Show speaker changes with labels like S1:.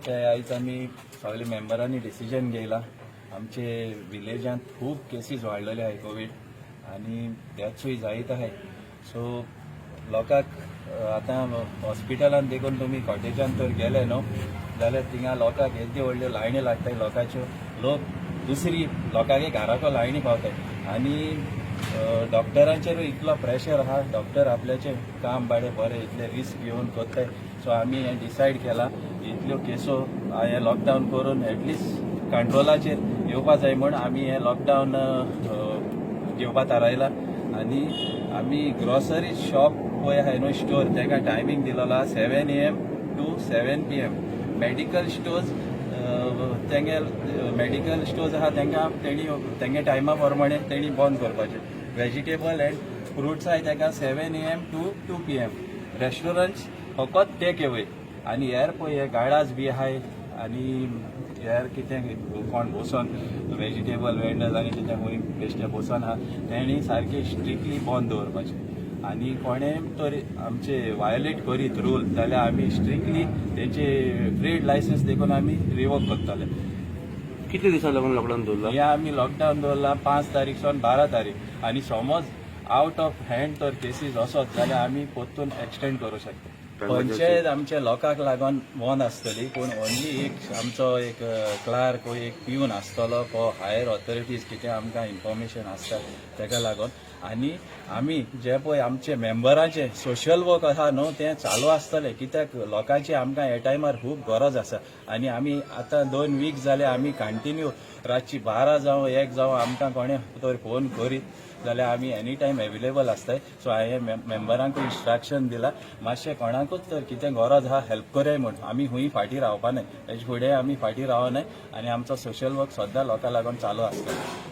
S1: ते आयज आमी सगळे मेंबरांनी डिसिजन घेयला. आमचे विलेजांत खूब केसीस वाडलेले आहाय कोवीड आनी डेथ्सूय जायत आहाय. सो लोकांक आतां हॉस्पिटलांत देखून तुमी कॉटेजांत तर गेले न्हू जाल्यार थिंगा लोकांक येद्यो व्हडल्यो लायणी लागताय लोकांच्यो. लोक दुसरी लोकांगे घराको लायणी पावताय आनी डॉक्टरांचेरूय इतलो प्रेशर आहा. डॉक्टर आपल्याचें काम बाडे बरें इतले रिस्क घेवन कोत्ताय. सो आमी हें डिसायड केला इतल्यो केसो हें लॉकडावन करून एटलिस्ट कंट्रोलाचेर येवपा जाय म्हूण आमी हें लॉकडावन घेवपा थारायला. आनी आमी ग्रॉसरी शॉप पळय आहाय न्हू स्टोर ताका टायमींग दिलेलो आहा 7 AM to 7 PM. Medical stores तेंगे मेडिकल स्टोर्स आहा तांकां तेंगे टायमा प्रमाणे तेणी बंद करपाचें. वेजिटेबल एंड फ्रुट्स आहाय ताका 7 AM to 2 PM. रेस्टॉरंट्स फकत टेक अवे. आनी हेर पळय हे गाडाज बी आहाय आनी हेर कितें कोण बसोन वेजिटेबल वेंडर्स आनी कितें खंय बेश्टे बसोन आहा तेणी सारके स्ट्रिक्टली बंद दवरपाचें. आनी कोणें तर आमचे वायोलेट करीत रूल जाल्यार आमी स्ट्रिक्टली तेचे ट्रेड लायसन्स देखून आमी रिवोक करतले.
S2: कितले दिसा लागून लॉकडावन दवरला?
S1: हे आमी लॉकडावन दवरला 5 तारीख सावन 12 तारीख. आनी समज आउट ऑफ हँड तर केसीस असोत जाल्यार आमी परतून एक्सटेंड करूं शकता. पंचायत आमच्या लोकांक लागून बंद आसतली पूण ओन्ली एक आमचो एक क्लार्क वो एक पिवन आसतलो फॉर हायर ऑथॉरिटीज कितें आमकां इन्फॉर्मेशन आसता ताका लागून. आनी आमी जे पळय आमचे मेंबरांचे सोशल वर्क आहा न्हू तें चालू आसतलें कित्याक लोकांची आमकां हे टायमार खूब गरज आसा. आनी आमी आतां 2 वीक जाले आमी कंटिन्यू रातची 12 जावं 1 जावं आमकां कोणें तर फोन करीत जाल्यार आमी एनी टायम अवेलेबल आसताय. सो हांवें मेंबरांक इंस्ट्रक्शन दिला मातशें कोणाकूच तर कितें गरज आहा हेल्प कराय म्हूण. आमी खूंय फाटीं रावपा न्हय हेजे फुडें आमी फाटीं रावनाय आनी आमचो सोशल वर्क सद्दां लोकां लागून चालू आसता.